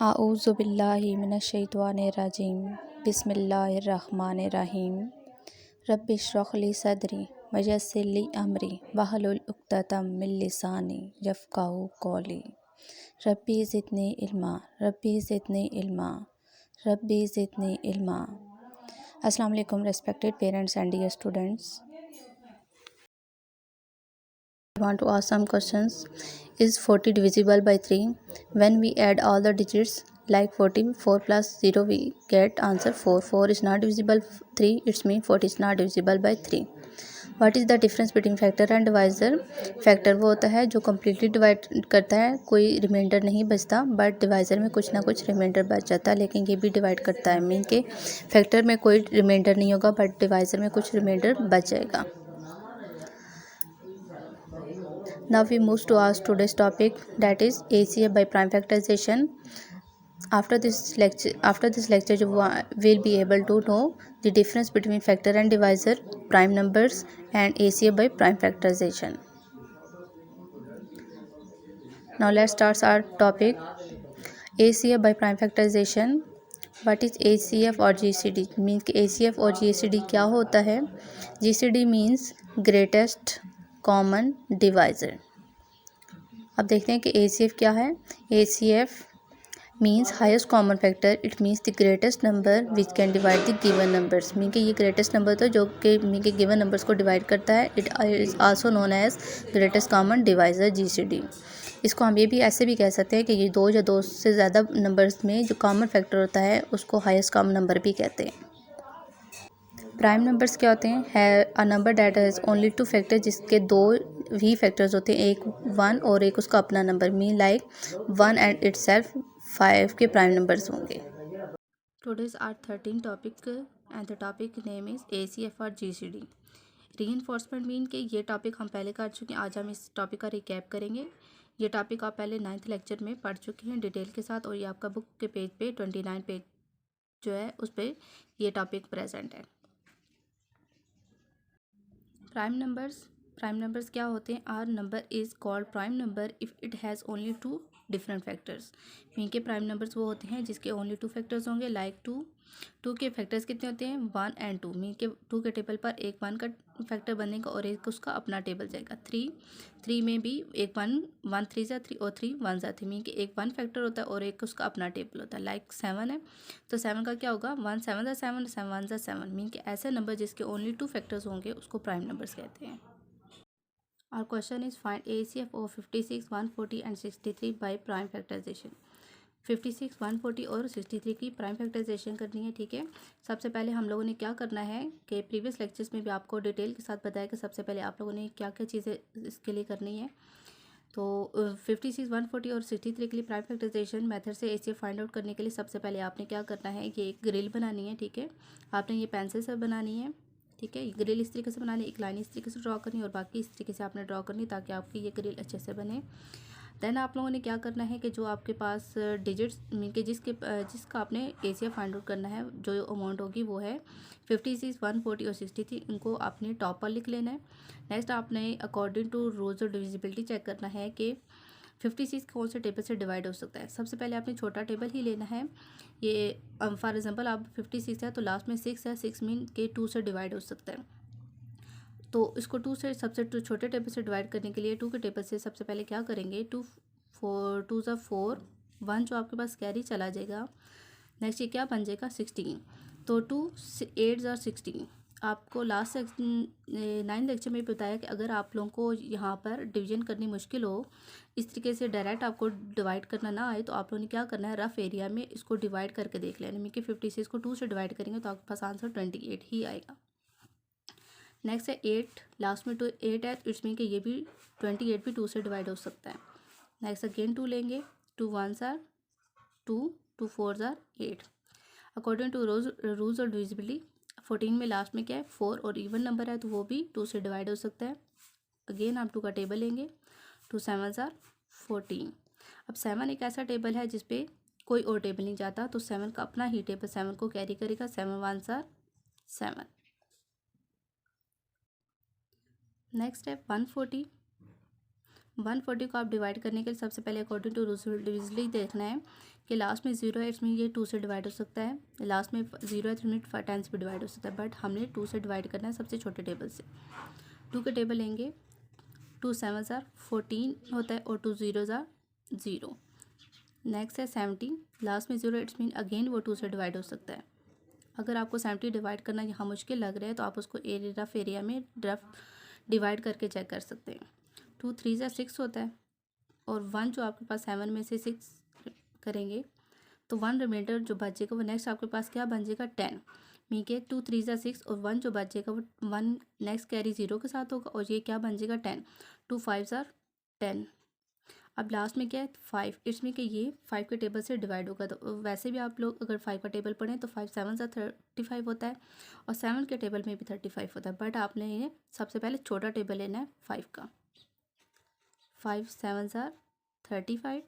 आऊज़ुबिल्लाहि मिनश्शैतानिर्रजीम बिस्मिल्लाहिर्रहमानिर्रहीम रब्बि इश्रह ली सदरी वयस्सिर ली अमरी वहलुल उक़्दतम मिन लिसानी यफ़क़हू क़ौली रब्बी ज़िदनी इल्मा रब्बी ज़िदनी इल्मा रब्बी ज़िदनी इल्मा। अस्सलाम वालेकुम respected parents and dear students. I want to ask some questions. Is 40 divisible by 3? When we add all the digits like 44 plus 0 we get answer 4. 4 is not divisible 3, it means 40 is not divisible by 3. What is the difference between factor and divisor? Factor वो होता है जो completely divide करता है, कोई reminder नहीं बचता, but divisor में कुछ ना कुछ रिमाइंडर बच जाता है, लेकिन ये भी डिवाइड करता है। मीन के फैक्टर में कोई रिमाइंडर नहीं होगा बट डिवाइज़र में कुछ रिमाइंडर बच जाएगा। Now we move to our today's topic, that is ACF by prime factorization. After this lecture you will be able to know the difference between factor and divisor, prime numbers and ACF by prime factorization. Now let's start our topic. ACF by prime factorization. What is ACF और GCD? Means कि ACF और GCD क्या होता है? GCD means greatest common divisor. अब देखते हैं कि ACF क्या है। ACF means highest common factor, it means the greatest number which can divide the given numbers. Mean कि ये ग्रेटेस्ट नंबर तो जो कि मीन के गिवन नंबर्स को डिवाइड करता है। It is also known as greatest common divisor GCD। इसको हम ये भी ऐसे भी कह सकते हैं कि ये दो या दो से ज़्यादा नंबर्स में जो कॉमन फैक्टर होता है उसको हाईएस्ट कॉमन नंबर भी कहते हैं। प्राइम नंबर्स क्या होते हैं? है a number that has only two factor, जिसके दो ही फैक्टर्स होते हैं, एक 1 और एक उसका अपना number. Mean like 1 and itself 5 के प्राइम नंबर्स होंगे। Today's our 13 topic and the topic name is ACF और GCD। रीइंफोर्समेंट मीन के ये टॉपिक हम पहले कर चुके हैं, आज हम इस टॉपिक का रिकैप करेंगे। ये टॉपिक आप पहले 9th लेक्चर में पढ़ चुके हैं डिटेल के साथ, और ये आपका बुक के पेज पे 29 पेज जो है उस पर ये टॉपिक प्रेजेंट है। प्राइम नंबर्स क्या होते हैं? A number is called prime number if it has only two different factors. Mean के प्राइम नंबर्स वो होते हैं जिसके ओनली टू फैक्टर्स होंगे, लाइक 2 के फैक्टर्स कितने होते हैं? 1 एंड 2। मीन के 2 के टेबल पर एक 1 का फैक्टर बनेगा और एक उसका अपना टेबल जाएगा। 3 में भी एक 1 3 जा 3 और 3 1 जा 3। मीन के एक 1 फैक्टर होता है और एक उसका अपना टेबल होता है। लाइक 7 है तो 7 का क्या होगा? 1 7 जा 7 7 1 जा 7। मीन के ऐसे नंबर जिसके ओनली 2 फैक्टर्स होंगे उसको प्राइम नंबर्स कहते हैं। Our question is find ACF of 56, 140 and 63 by prime factorization। 56, 140 और 63 की प्राइम फैक्टराइजेशन करनी है। ठीक है, सबसे पहले हम लोगों ने क्या करना है कि प्रीवियस लेक्चर्स में भी आपको डिटेल के साथ बताया कि सबसे पहले आप लोगों ने क्या क्या चीज़ें इसके लिए करनी है। तो 56, 140 और 63 के लिए प्राइम फैक्टराइजेशन मेथड से ACF फाइंड आउट करने के लिए सबसे पहले आपने क्या करना है, ये एक ग्रिल बनानी है। ठीक है, आपने ये पेंसिल से बनानी है। ठीक है, ग्रिल इस तरीके से बनानी है, एक लाइन इस तरीके से ड्रॉ करनी है और बाकी इस तरीके से आपने ड्रॉ करनी है ताकि आपकी ये ग्रिल अच्छे से बने। देन आप लोगों ने क्या करना है कि जो आपके पास डिजिट्स मीन के जिसका आपने ACF फाइंड आउट करना है, जो अमाउंट होगी वो है 56, 140 और 63। इनको आपने टॉप पर लिख लेना है। नेक्स्ट आपने अकॉर्डिंग टू रूल्स और डिविजिबिलिटी चेक करना है कि 56 कौन से टेबल से डिवाइड हो सकता है। सबसे पहले आपने छोटा टेबल ही लेना है। ये फॉर एग्जांपल आप 56 है तो लास्ट में 6 है, 6 मीन के 2 से डिवाइड हो सकता है। तो इसको 2 से सबसे छोटे टेबल से डिवाइड करने के लिए 2 के टेबल से सबसे पहले क्या करेंगे, 2 ज़ा 4 1 जो आपके पास कैरी चला जाएगा। नेक्स्ट ये क्या बन जाएगा 16। तो 2 8 ज़ा 16। आपको लास्ट 9 लेक्चर में बताया कि अगर आप लोगों को यहाँ पर डिवीजन करनी मुश्किल हो, इस तरीके से डायरेक्ट आपको डिवाइड करना ना आए, तो आप लोगों ने क्या करना है, रफ एरिया में इसको डिवाइड करके देख लेना। मीन कि 56 को 2 से डिवाइड करेंगे तो आपके पास आंसर 28 ही आएगा। नेक्स्ट है 8, लास्ट में 8 है, इट्स मीन कि ये भी 28 भी 2 से डिवाइड हो सकता है। नेक्स्ट अगेन 2 लेंगे, 2 1 are 2, 2 4 are 8। According to rules और डिविजिबिलिटी 14 में लास्ट में क्या है 4 और इवन नंबर है तो वो भी 2 से डिवाइड हो सकता है। अगेन आप 2 का टेबल लेंगे, 2 7 आर 14। अब 7 एक ऐसा टेबल है जिसपे कोई और टेबल नहीं जाता, तो 7 का अपना ही टेबल 7 को कैरी करेगा। 7 1 आर 7। नेक्स्ट है 140। 140 को आप डिवाइड करने के लिए सबसे पहले अकॉर्डिंग टू डिविजली देखना है कि लास्ट में 0 है, इसमें ये 2 से डिवाइड हो सकता है, लास्ट में 0 है तो इसमें 10 से भी डिवाइड हो सकता है, बट हमने 2 से डिवाइड करना है सबसे छोटे टेबल से। 2 के टेबल लेंगे, 2 7 ज़ार 14 होता है और 2 0 ज़ार 0। नेक्स्ट है 70, लास्ट में 0 इट्स मीन अगेन वो 2 से डिवाइड हो सकता है। अगर आपको 70 डिवाइड करना यहाँ मुश्किल लग रहा है तो आप उसको रफ एरिया में रफ डिवाइड करके चेक कर सकते हैं। 2 3 ज़ार 6 होता है और 1 जो आपके पास 7 में से 6 करेंगे तो 1 रिमाइंडर जो बचेगा वो नेक्स्ट आपके पास क्या बन जाएगा 10। मीन के 2 3 ज़ार 6 और 1 जो बचेगा वो 1 नेक्स्ट कैरी 0 के साथ होगा और ये क्या बन जाएगा 10। 2 5 ज़ार 10। अब लास्ट में क्या है 5, इसमें कि ये 5 के टेबल से डिवाइड होगा। तो वैसे भी आप लोग अगर 5 का टेबल पढ़ें तो 5 7 ज़ार 35 होता है और 7 के टेबल में भी 35 होता है, बट आपने ये सबसे पहले छोटा टेबल लेना है 5 का। 5 7 ज़ार 35,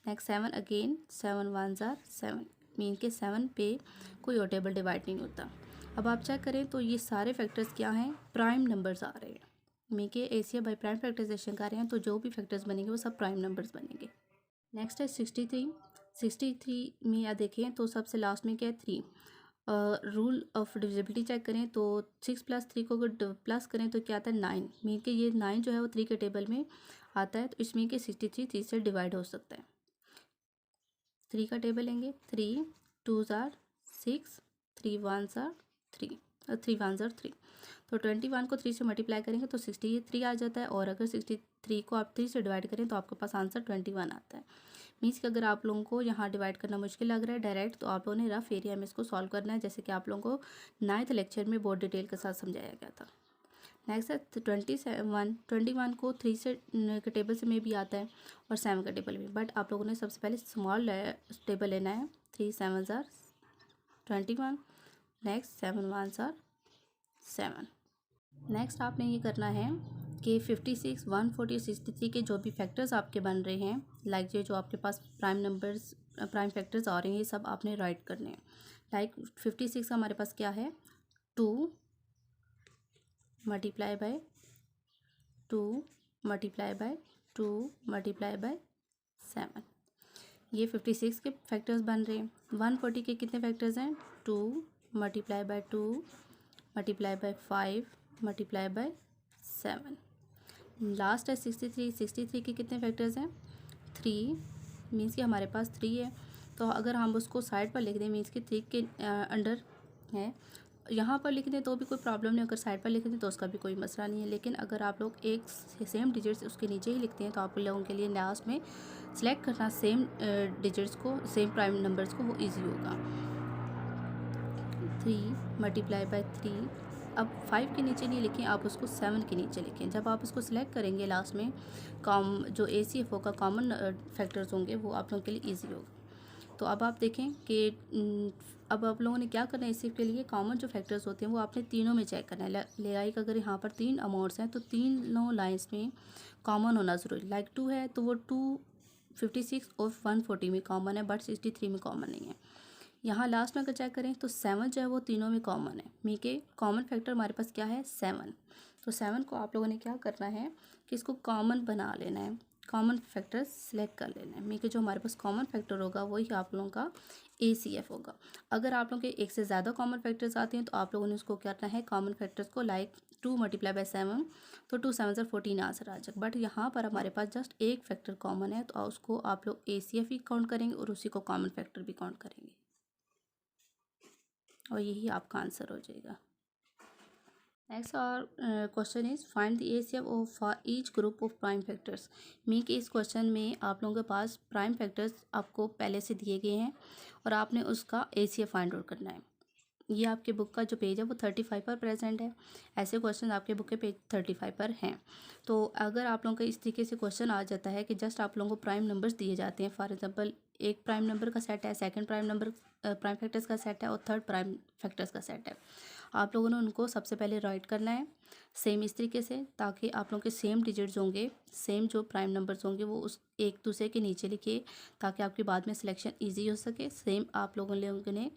नेक्स्ट 7 अगेन 7 1 ज़ार 7, मीन के 7 पे कोई और टेबल डिवाइड नहीं होता। अब आप चेक करें तो ये सारे फैक्टर्स क्या हैं, प्राइम नंबर्स आ रहे हैं। मीन के ACF बाई प्राइम फैक्टराइजेशन कर रहे हैं तो जो भी फैक्टर्स बनेंगे वो सब प्राइम नंबर्स बनेंगे। नेक्स्ट है 63 में या देखें तो सबसे लास्ट में क्या है 3। रूल ऑफ डिविजिबिलिटी चेक करें तो 6 + 3 को अगर प्लस करें तो क्या आता है 9। मीन के ये 9 जो है वो 3 के टेबल में आता है तो इसमें कि 63 3 से डिवाइड हो सकता है। 3 का टेबल लेंगे, 3 2 ज़ार 6, 3 1 ज़ार 3 3 1 ज़ार 3। तो 21 को 3 से मल्टीप्लाई करेंगे तो 63 आ जाता है और अगर 63 को आप 3 से डिवाइड करें तो आपके पास आंसर 21 आता है। मीन्स कि अगर आप लोगों को यहाँ डिवाइड करना मुश्किल लग रहा है डायरेक्ट तो आप लोगों ने रफ एरिया में इसको सॉल्व करना है, जैसे कि आप लोगों को 9th लेक्चर में बहुत डिटेल के साथ समझाया गया था। नेक्स्ट है 21 को 3 से के टेबल से में भी आता है और 7 का टेबल में, बट आप लोगों ने सबसे पहले स्मॉल टेबल लेना है। 3 7 ज़ार 21, नेक्स्ट 7 1 ज़ार 7। नेक्स्ट आपने ये करना है कि 56 140 63 के जो भी फैक्टर्स आपके बन रहे हैं, लाइक ये जो आपके पास प्राइम फैक्टर्स आ रहे हैं ये सब आपने राइट करने हैं। लाइक 56 का हमारे पास क्या है 2 multiply by 2 multiply by 2 multiply by 7, ये 56 के फैक्टर्स बन रहे हैं। 140 के कितने फैक्टर्स हैं 2 multiply by 2 multiply by 5 multiply by 7। Last है 63 के कितने फैक्टर्स हैं 3, मीन्स कि हमारे पास 3 है तो अगर हम उसको साइड पर लिख दें मीन्स कि 3 के अंडर है, यहाँ पर लिख दें तो भी कोई प्रॉब्लम नहीं, अगर साइड पर लिख दें तो उसका भी कोई मसला नहीं है। लेकिन अगर आप लोग एक सेम डिजिट्स उसके नीचे ही लिखते हैं तो आप लोगों के लिए लास्ट में सेलेक्ट करना सेम डिजिट्स को, सेम प्राइम नंबर्स को, वो ईजी होगा। 3 मल्टीप्लाई बाय 3, अब 5 के नीचे नहीं लिखें, आप उसको 7 के नीचे लिखें। जब आप उसको सिलेक्ट करेंगे लास्ट में जो ACF होगा कॉमन फैक्टर्स होंगे वो आप लोगों के लिए ईजी होगा। तो अब आप देखें कि अब आप लोगों ने क्या करना है ACF के लिए कॉमन जो फैक्टर्स होते हैं वो आपने तीनों में चेक करना है। लाइक अगर यहाँ पर 3 अमाउंट्स हैं तो तीनों लाइन्स में कॉमन होना ज़रूरी। लाइक 2 है तो वो 256 और 140 में कॉमन है बट 63 में कॉमन नहीं है। यहाँ लास्ट में अगर चेक करें तो 7 जो है वो तीनों में कॉमन है। मीन के कॉमन फैक्टर हमारे पास क्या है 7, तो 7 को आप लोगों ने क्या करना है कि इसको कॉमन बना लेना है, कॉमन फैक्टर सेलेक्ट कर लेना है। मीन के जो हमारे पास कॉमन फैक्टर होगा वही आप लोगों का ACF होगा। अगर आप लोगों के एक से ज़्यादा कॉमन फैक्टर्स आते हैं तो आप लोगों ने उसको क्या करना है कॉमन फैक्टर्स को लाइक 2 मल्टीप्लाई बाय 7 तो 2 7 14 आंसर आ जाएगा। बट यहाँ पर हमारे पास जस्ट एक फैक्टर कॉमन है तो उसको आप लोग ACF भी काउंट करेंगे और उसी को कॉमन फैक्टर भी काउंट करेंगे और यही आपका आंसर हो जाएगा। नेक्स्ट और question is find the ACF for each group of prime factors. Mean कि इस क्वेश्चन में आप लोगों के पास प्राइम फैक्टर्स आपको पहले से दिए गए हैं और आपने उसका ACF फाइंड आउट करना है। ये आपके बुक का जो पेज है वो 35 पर प्रेजेंट है। ऐसे क्वेश्चन आपके बुक के पेज 35 पर हैं। तो अगर आप लोगों का इस तरीके से क्वेश्चन आ जाता है कि जस्ट आप लोगों को प्राइम नंबर्स दिए जाते हैं, फॉर एग्जांपल एक प्राइम नंबर का सेट है, सेकंड प्राइम फैक्टर्स का सेट है और थर्ड प्राइम फैक्टर्स का सेट है, आप लोगों ने उनको सबसे पहले राइट करना है सेम इस तरीके से ताकि आप लोगों के सेम डिजिट्स होंगे, सेम जो प्राइम नंबर्स होंगे वो उस एक दूसरे के नीचे लिखिए ताकि आपकी बाद में सिलेक्शन ईजी हो सके। सेम आप लोगों ने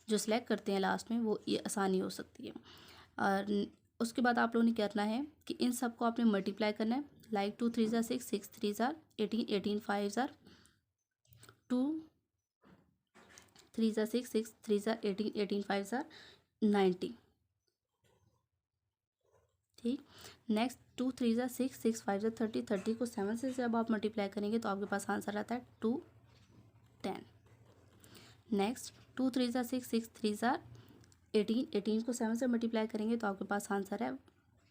जो सिलेक्ट करते हैं लास्ट में वो ये आसानी हो सकती है। और उसके बाद आप लोगों ने करना है कि इन सब को आपने मल्टीप्लाई करना है लाइक 2 3 ज़ार 6, 6 3 ज़ार 18, 18 5 ज़ार 2 3 ज़ार 6, 6 3 ज़ार 18, 18 5 ज़ार 90। ठीक, नेक्स्ट 2 3 ज़ार 6, 6 5 ज़ार 30, 30 को 7 से जब आप मल्टीप्लाई करेंगे तो आपके पास आंसर आता है 210। नेक्स्ट 2 3 ज़ार 6, 6 3 ज़ार 18, 18 को 7 से मल्टीप्लाई करेंगे तो आपके पास आंसर है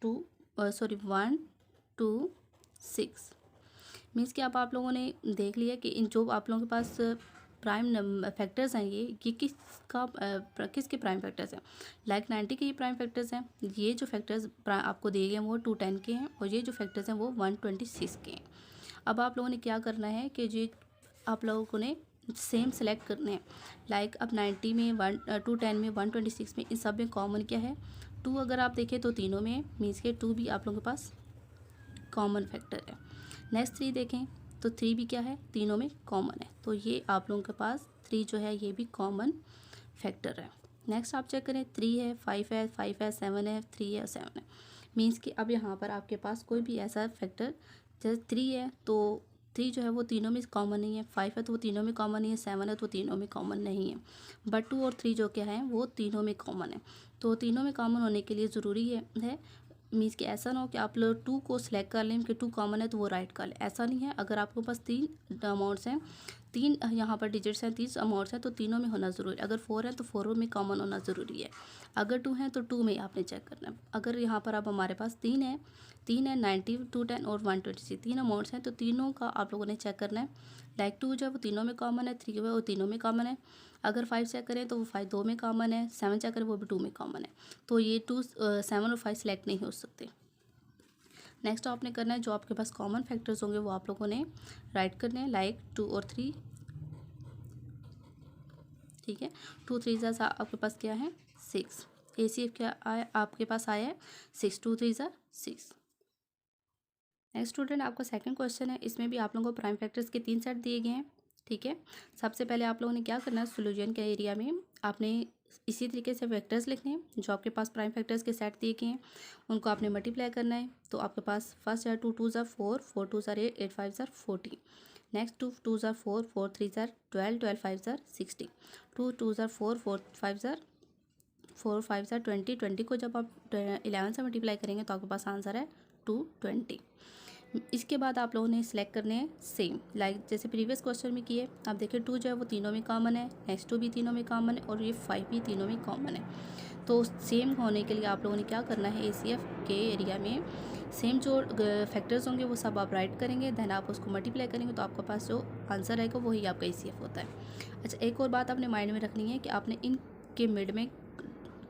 126। मीन्स कि अब आप लोगों ने देख लिया कि इन जो आप लोगों के पास प्राइम नंबर फैक्टर्स हैं ये किसके प्राइम फैक्टर्स हैं। लाइक 90 के ये प्राइम फैक्टर्स हैं। ये जो फैक्टर्स आपको दिए गए हैं वो 210 के हैं और ये जो फैक्टर्स हैं वो 126 के हैं। अब आप लोगों ने क्या करना है कि जी आप लोगों ने सेम सेलेक्ट करने हैं। लाइक अब 90 में 210 में 126 में इन सब में कॉमन क्या है 2। अगर आप देखें तो तीनों में मीन्स के 2 भी आप लोगों के पास कॉमन फैक्टर है। नेक्स्ट 3 देखें तो 3 भी क्या है तीनों में कॉमन है, तो ये आप लोगों के पास 3 जो है ये भी कॉमन फैक्टर है। नेक्स्ट आप चेक करें 3 है 5 है 5 है 7 है 3 है 7 है। मीन्स कि अब यहाँ पर आपके पास कोई भी ऐसा फैक्टर जैसे 3 है तो 3 जो है वो तीनों में कॉमन नहीं है, 5 है तो वो तीनों में कॉमन नहीं है, 7 है तो तीनों में कॉमन नहीं है, बट 2 और 3 जो क्या है वो तीनों में कॉमन है। तो तीनों में कॉमन होने के लिए ज़रूरी है मीन्स कि ऐसा ना हो कि आप लोग 2 को सिलेक्ट कर लें कि 2 कॉमन है तो वो राइट कर लें, ऐसा नहीं है। अगर आपके पास 3 अमाउंट्स हैं, 3 यहाँ पर डिजिट्स हैं, 30 अमाउंट्स हैं तो तीनों में होना ज़रूरी है। अगर 4 है तो 4 में कॉमन होना ज़रूरी है। अगर 2 है तो 2 में आपने चेक करना है। अगर यहाँ पर अब हमारे पास 3 है 90, 210 और 126 3 अमाउंट्स हैं तो तीनों का आप लोगों ने चेक करना है। लाइक 2 जो है वो तीनों में कॉमन है, 3 जो है वो तीनों में कॉमन है। अगर 5 चेक करें तो वो 5 2 में कॉमन है, 7 चेक करें वो भी 2 में कॉमन है। तो ये 7 और 5 सेलेक्ट नहीं हो सकते। नेक्स्ट आपने करना है जो आपके पास कॉमन फैक्टर्स होंगे वो आप लोगों ने राइट करने हैं। लाइक 2 और 3, ठीक है 2 3 ज़ा आपके पास क्या है 6। ACF क्या आया आपके पास आया है 6, 2 3 ज़ा 6। नेक्स्ट स्टूडेंट आपका सेकंड क्वेश्चन है। इसमें भी आप लोगों को प्राइम फैक्टर्स के 3 सेट दिए गए हैं। ठीक है, सबसे पहले आप लोगों ने क्या करना है सोल्यूशन के एरिया में आपने इसी तरीके से वेक्टर्स लिखने हैं। जो आपके पास प्राइम फैक्टर्स के सेट दिए गए हैं उनको आपने मल्टीप्लाई करना है। तो आपके पास फर्स्ट है 2 2 ज़ा 4, 4 2 ज़ा 8, 8 5 ज़ा 14। नेक्स्ट 2 2 ज़ा 4, 4 3 ज़ा 12, 12 5 ज़ा 16। 2 2 ज़ा 4, 4 5 ज़ा 4 5 ज़ा 20, 20 को जब आप 11 से मल्टीप्लाई करेंगे तो आपके पास आंसर है 220। इसके बाद आप लोगों ने सिलेक्ट करने हैं सेम लाइक जैसे प्रीवियस क्वेश्चन में किए। आप देखिए 2 जो है वो तीनों में कॉमन है, नेक्स्ट 2 भी तीनों में कॉमन है और ये 5 भी तीनों में कॉमन है। तो सेम होने के लिए आप लोगों ने क्या करना है ACF के एरिया में सेम जो फैक्टर्स होंगे वो सब आप राइट करेंगे, देन आप उसको मल्टीप्लाई करेंगे तो आपके पास जो आंसर आएगा वही आपका ACF होता है। अच्छा, एक और बात आपने माइंड में रखनी है कि आपने इनके मिड में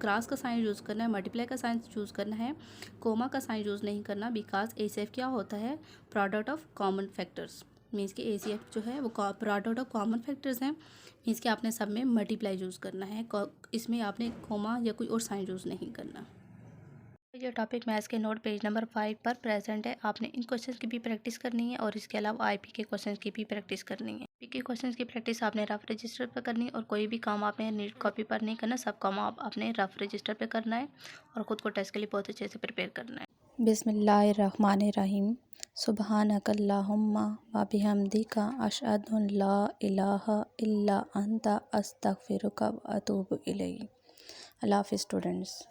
क्रॉस का साइन यूज़ करना है, मल्टीप्लाई का साइन यूज़ करना है, कोमा का साइन यूज़ नहीं करना। बिकॉज ACF क्या होता है product of common factors. Means कि ACF जो है वो प्रोडक्ट ऑफ कॉमन फैक्टर्स हैं। मीन्स कि आपने सब में मल्टीप्लाई यूज़ करना है, इसमें आपने कोमा या कोई और साइन यूज़ नहीं करना। ये टॉपिक मैथ्स के नोट पेज नंबर 5 पर प्रेजेंट है। आपने इन क्वेश्चंस की भी प्रैक्टिस करनी है और इसके अलावा IP के क्वेश्चंस की भी प्रैक्टिस करनी है। IP के क्वेश्चंस की प्रैक्टिस आपने रफ रजिस्टर पर करनी है और कोई भी काम आपने नीट कॉपी पर नहीं करना, सब काम आपने रफ रजिस्टर पर करना है और ख़ुद को टेस्ट के लिए बहुत अच्छे से प्रिपेयर करना है। बिस्मिल्लाहिर्रहमानिर्रहीम सुब्हानकल्लाहुम्मा व बिहम्दिका अशहदु अल्ला इलाहा इल्ला अंता अस्तगफिरुका व अतूबु इलैक। अल्लाह हाफ़िज़ स्टूडेंट्स।